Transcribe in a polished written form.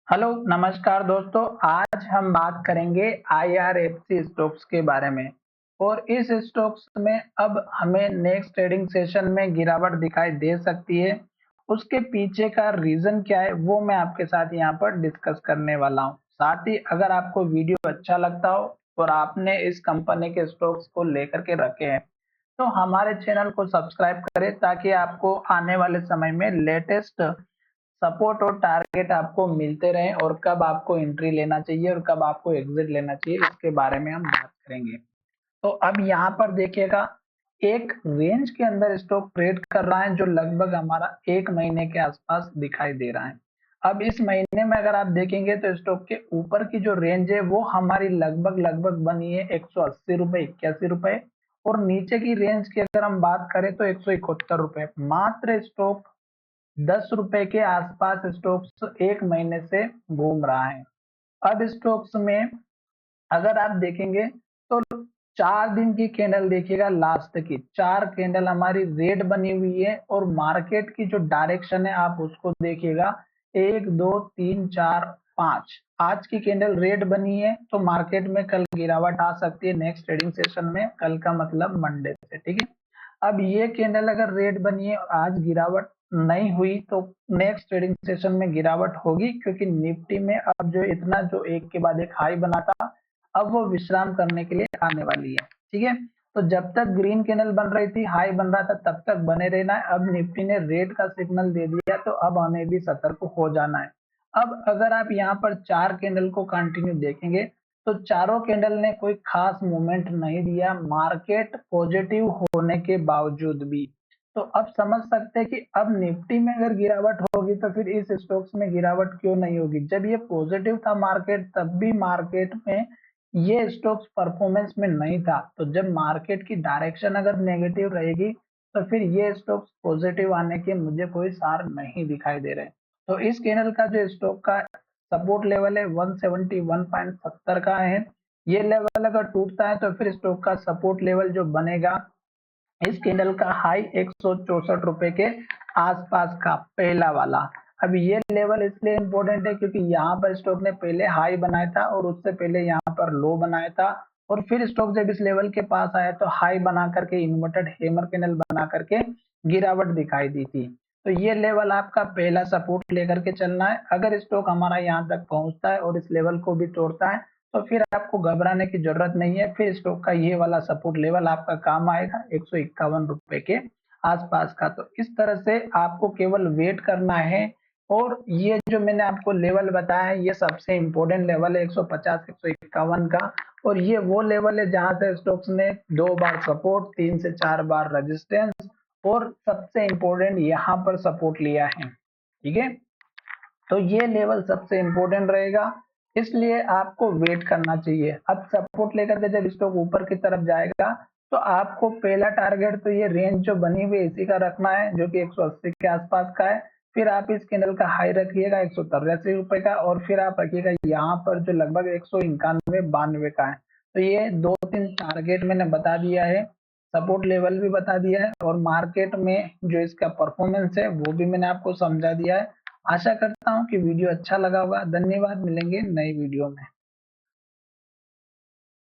Hello नमस्कार दोस्तों। आज हम बात करेंगे आईआरएफसी स्टॉक्स के बारे में। और इस स्टॉक्स में अब हमें नेक्स्ट ट्रेडिंग सेशन में गिरावट दिखाई दे सकती है। उसके पीछे का रीजन क्या है वो मैं आपके साथ यहाँ पर डिस्कस करने वाला हूँ। साथ ही अगर आपको वीडियो अच्छा लगता हो और आपने इस कंपनी के स्टॉक्स को लेकर के रखे हैं तो हमारे चैनल को सब्सक्राइब करें ताकि आपको आने वाले समय में लेटेस्ट सपोर्ट और टारगेट आपको मिलते रहें और कब आपको एंट्री लेना चाहिए और कब आपको एग्जिट लेना चाहिए इसके बारे में हम बात करेंगे। तो अब यहाँ पर देखिएगा, एक रेंज के अंदर स्टॉक ट्रेड कर रहा है जो लगभग हमारा 1 महीने के आसपास दिखाई दे रहा है। अब इस महीने में अगर आप देखेंगे तो स्टॉक के ऊपर की जो रेंज है वो हमारी लगभग लगभग बनी है 180 रुपए 81 रुपए। और नीचे की रेंज की अगर हम बात करें तो 171 रुपए। मात्र स्टॉक 10 रुपए के आसपास स्टॉक्स 1 महीने से घूम रहा है। अब स्टॉक्स में अगर आप देखेंगे तो 4 दिन की कैंडल देखिएगा, लास्ट की 4 कैंडल हमारी रेड बनी हुई है और मार्केट की जो डायरेक्शन है आप उसको देखिएगा, 1 2 3 4 5। आज की कैंडल रेड बनी है तो मार्केट में कल गिरावट आ सकती है नेक्स्ट ट्रेडिंग सेशन में, कल का मतलब मंडे से, ठीक है। अब ये कैंडल अगर रेड बनी है और आज गिरावट नहीं हुई तो नेक्स्ट ट्रेडिंग सेशन में गिरावट होगी, क्योंकि निफ्टी में अब जो इतना जो एक के बाद एक हाई बना था अब वो विश्राम करने के लिए आने वाली है, ठीक है। तो जब तक ग्रीन कैंडल बन रही थी, हाई बन रहा था, तब तक बने रहना है। अब निफ्टी ने रेड का सिग्नल दे दिया तो अब हमें भी सतर्क हो जाना है। अब अगर आप यहाँ पर 4 कैंडल को कंटिन्यू देखेंगे तो चारों कैंडल ने कोई खास मूवमेंट नहीं दिया मार्केट पॉजिटिव होने के बावजूद भी। तो अब समझ सकते हैं कि अब निफ्टी में अगर गिरावट होगी तो फिर इस स्टॉक्स में गिरावट क्यों नहीं होगी। जब ये पॉजिटिव था मार्केट तब भी मार्केट में ये स्टॉक्स परफॉर्मेंस में नहीं था। तो जब मार्केट की डायरेक्शन अगर नेगेटिव रहेगी तो फिर ये स्टॉक्स पॉजिटिव आने के मुझे कोई सार नहीं दिखाई दे रहे। तो इस कैंडल का जो स्टॉक का सपोर्ट लेवल है 171.70 का है। ये लेवल अगर टूटता है तो फिर स्टॉक का सपोर्ट लेवल जो बनेगा इस कैंडल का हाई 164 रुपए के आसपास का पहला वाला। अब ये लेवल इसलिए इंपॉर्टेंट है क्योंकि यहाँ पर स्टॉक ने पहले हाई बनाया था और उससे पहले यहाँ पर लो बनाया था और फिर स्टॉक जब इस लेवल के पास आया तो हाई बना करके इन्वर्टेड हैमर कैंडल बना करके गिरावट दिखाई दी थी। तो ये लेवल आपका पहला सपोर्ट लेकर के चलना है। अगर स्टॉक हमारा यहाँ तक पहुंचता है और इस लेवल को भी तोड़ता है तो फिर आपको घबराने की जरूरत नहीं है। फिर स्टॉक का ये वाला सपोर्ट लेवल आपका काम आएगा 151 रुपए के आसपास का। तो इस तरह से आपको केवल वेट करना है। और ये जो मैंने आपको लेवल बताया है ये सबसे इंपॉर्टेंट लेवल है 150 151 का। और ये वो लेवल है जहां से स्टॉक्स ने 2 बार सपोर्ट 3 से 4 बार रेजिस्टेंस और सबसे इंपॉर्टेंट यहाँ पर सपोर्ट लिया है, ठीक है। तो ये लेवल सबसे इंपॉर्टेंट रहेगा, इसलिए आपको वेट करना चाहिए। अब सपोर्ट लेकर के जब स्टॉक ऊपर की तरफ जाएगा तो आपको पहला टारगेट तो ये रेंज जो बनी हुई है इसी का रखना है जो कि 180 के आसपास का है। फिर आप इस कैंडल का हाई रखिएगा 183 रुपए का और फिर आप रखिएगा यहाँ पर जो लगभग 191-92 का है। तो ये 2-3 टारगेट मैंने बता दिया है, सपोर्ट लेवल भी बता दिया है और मार्केट में जो इसका परफॉर्मेंस है वो भी मैंने आपको समझा दिया है। आशा करता हूँ कि वीडियो अच्छा लगा होगा। धन्यवाद, मिलेंगे नई वीडियो में।